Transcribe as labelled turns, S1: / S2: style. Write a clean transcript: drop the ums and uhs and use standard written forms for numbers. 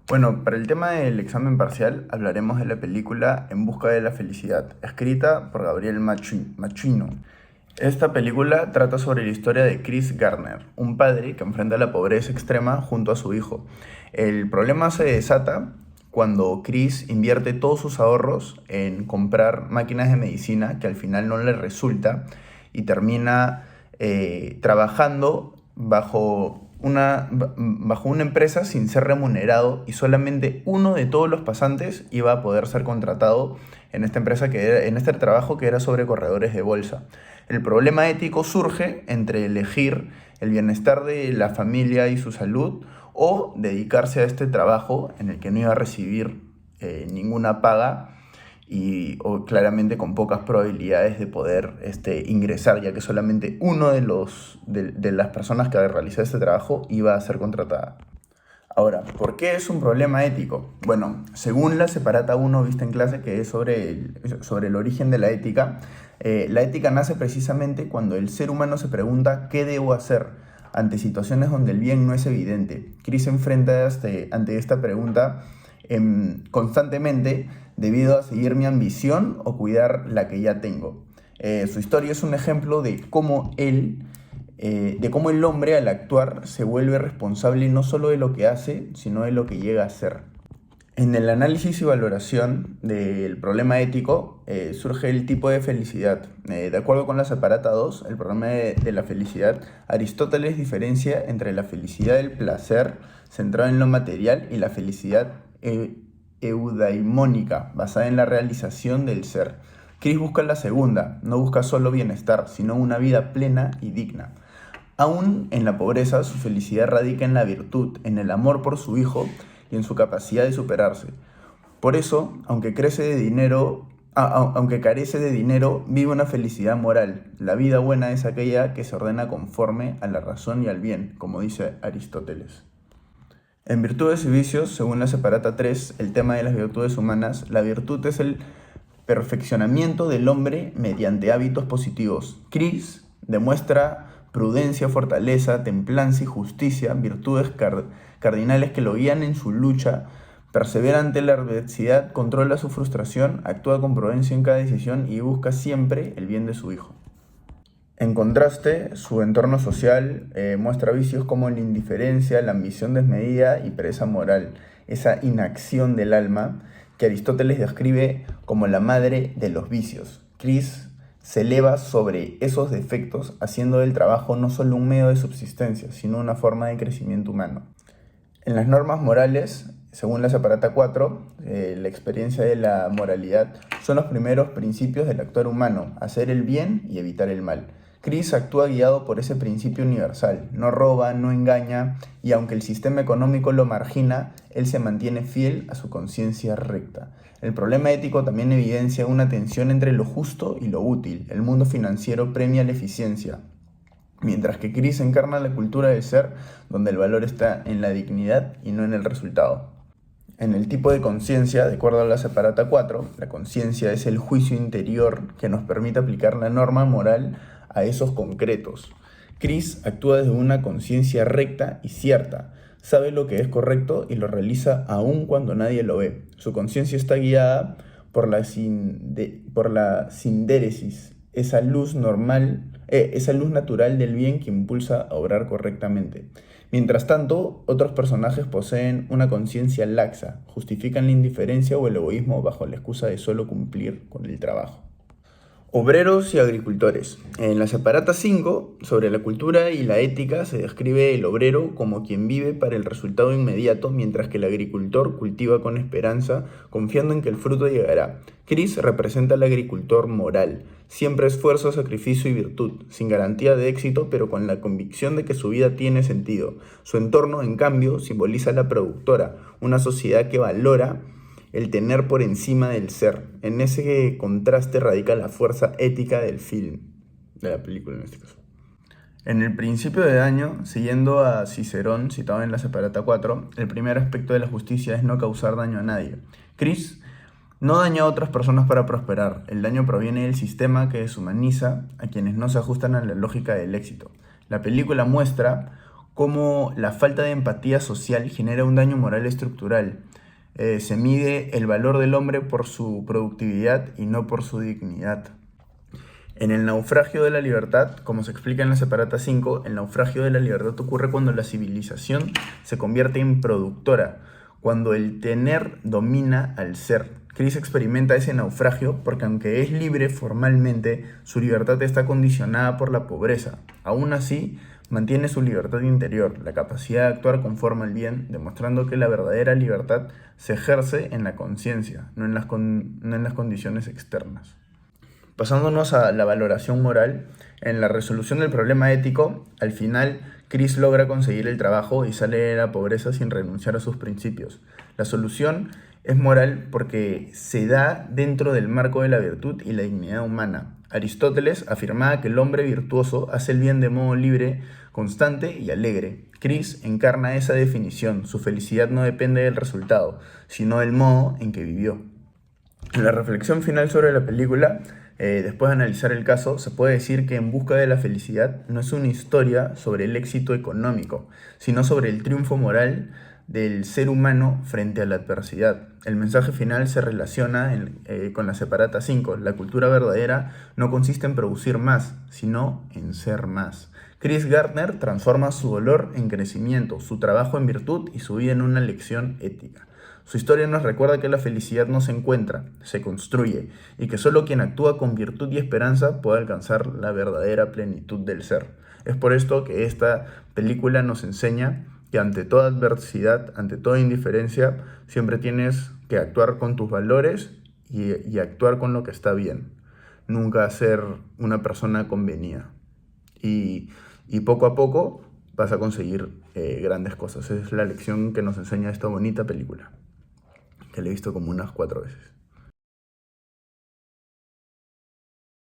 S1: Bueno, para el tema del examen parcial hablaremos de la película En busca de la felicidad, escrita por Gabriel Machuino. Esta película trata sobre la historia de Chris Garner, un padre que enfrenta la pobreza extrema junto a su hijo. El problema se desata cuando Chris invierte todos sus ahorros en comprar máquinas de medicina que al final no le resulta y termina trabajando bajo una empresa sin ser remunerado, y solamente uno de todos los pasantes iba a poder ser contratado en esta empresa en este trabajo que era sobre corredores de bolsa. El problema ético surge entre elegir el bienestar de la familia y su salud o dedicarse a este trabajo en el que no iba a recibir ninguna paga o claramente con pocas probabilidades de poder ingresar, ya que solamente uno de las personas que realiza este trabajo iba a ser contratada. Ahora, ¿por qué es un problema ético? Bueno, según la separata 1 vista en clase, que es sobre el origen de la ética nace precisamente cuando el ser humano se pregunta ¿qué debo hacer? Ante situaciones donde el bien no es evidente. Chris se enfrenta ante esta pregunta constantemente debido a seguir mi ambición o cuidar la que ya tengo. Su historia es un ejemplo de cómo el hombre al actuar se vuelve responsable no solo de lo que hace, sino de lo que llega a ser. En el análisis y valoración del problema ético surge el tipo de felicidad. De acuerdo con la separata 2, el problema de la felicidad, Aristóteles diferencia entre la felicidad del placer, centrada en lo material, y la felicidad eudaimónica, basada en la realización del ser. Chris busca la segunda, no busca solo bienestar, sino una vida plena y digna. Aún en la pobreza, su felicidad radica en la virtud, en el amor por su hijo y en su capacidad de superarse. Por eso, aunque carece de dinero, vive una felicidad moral. La vida buena es aquella que se ordena conforme a la razón y al bien, como dice Aristóteles. En Virtudes y Vicios, según la separata 3, el tema de las virtudes humanas, la virtud es el perfeccionamiento del hombre mediante hábitos positivos. Chris demuestra prudencia, fortaleza, templanza y justicia, virtudes cardinales que lo guían en su lucha. Persevera ante la adversidad, controla su frustración, actúa con prudencia en cada decisión y busca siempre el bien de su hijo. En contraste, su entorno social muestra vicios como la indiferencia, la ambición desmedida y pereza moral, esa inacción del alma que Aristóteles describe como la madre de los vicios. Chris se eleva sobre esos defectos, haciendo del trabajo no solo un medio de subsistencia, sino una forma de crecimiento humano. En las normas morales, según la separata 4, la experiencia de la moralidad son los primeros principios del actuar humano: hacer el bien y evitar el mal. Chris actúa guiado por ese principio universal, no roba, no engaña, y aunque el sistema económico lo margina, él se mantiene fiel a su conciencia recta. El problema ético también evidencia una tensión entre lo justo y lo útil. El mundo financiero premia la eficiencia, mientras que Chris encarna la cultura del ser, donde el valor está en la dignidad y no en el resultado. En el tipo de conciencia, de acuerdo a la separata 4, la conciencia es el juicio interior que nos permite aplicar la norma moral a esos concretos. Chris actúa desde una conciencia recta y cierta, sabe lo que es correcto y lo realiza aun cuando nadie lo ve. Su conciencia está guiada por la sindéresis, esa luz natural del bien que impulsa a obrar correctamente. Mientras tanto, otros personajes poseen una conciencia laxa, justifican la indiferencia o el egoísmo bajo la excusa de solo cumplir con el trabajo. Obreros y agricultores. En la separata 5, sobre la cultura y la ética, se describe el obrero como quien vive para el resultado inmediato, mientras que el agricultor cultiva con esperanza, confiando en que el fruto llegará. Chris representa al agricultor moral, siempre esfuerzo, sacrificio y virtud, sin garantía de éxito, pero con la convicción de que su vida tiene sentido. Su entorno, en cambio, simboliza a la productora, una sociedad que valora el tener por encima del ser. En ese contraste radica la fuerza ética del film, de la película en este caso. En el principio de año, siguiendo a Cicerón, citado en la separata 4, el primer aspecto de la justicia es no causar daño a nadie. Chris no daña a otras personas para prosperar. El daño proviene del sistema que deshumaniza a quienes no se ajustan a la lógica del éxito. La película muestra cómo la falta de empatía social genera un daño moral estructural. Se mide el valor del hombre por su productividad y no por su dignidad. En el naufragio de la libertad, como se explica en la separata 5, el naufragio de la libertad ocurre cuando la civilización se convierte en productora, cuando el tener domina al ser. Chris experimenta ese naufragio porque aunque es libre formalmente, su libertad está condicionada por la pobreza. Aún así, mantiene su libertad interior, la capacidad de actuar conforme al bien, demostrando que la verdadera libertad se ejerce en la conciencia, no en las condiciones externas. Pasándonos a la valoración moral, en la resolución del problema ético, al final Chris logra conseguir el trabajo y sale de la pobreza sin renunciar a sus principios. La solución es moral porque se da dentro del marco de la virtud y la dignidad humana. Aristóteles afirmaba que el hombre virtuoso hace el bien de modo libre, constante y alegre. Chris encarna esa definición. Su felicidad no depende del resultado, sino del modo en que vivió. En la reflexión final sobre la película, después de analizar el caso, se puede decir que En busca de la felicidad no es una historia sobre el éxito económico, sino sobre el triunfo moral del ser humano frente a la adversidad. El mensaje final se relaciona con la separata 5. La cultura verdadera no consiste en producir más, sino en ser más. Chris Gardner transforma su dolor en crecimiento, su trabajo en virtud y su vida en una lección ética. Su historia nos recuerda que la felicidad no se encuentra, se construye, y que solo quien actúa con virtud y esperanza puede alcanzar la verdadera plenitud del ser. Es por esto que esta película nos enseña que ante toda adversidad, ante toda indiferencia, siempre tienes que actuar con tus valores y actuar con lo que está bien. Nunca ser una persona convenida. Y poco a poco vas a conseguir grandes cosas. Esa es la lección que nos enseña esta bonita película, que la he visto como unas 4 veces.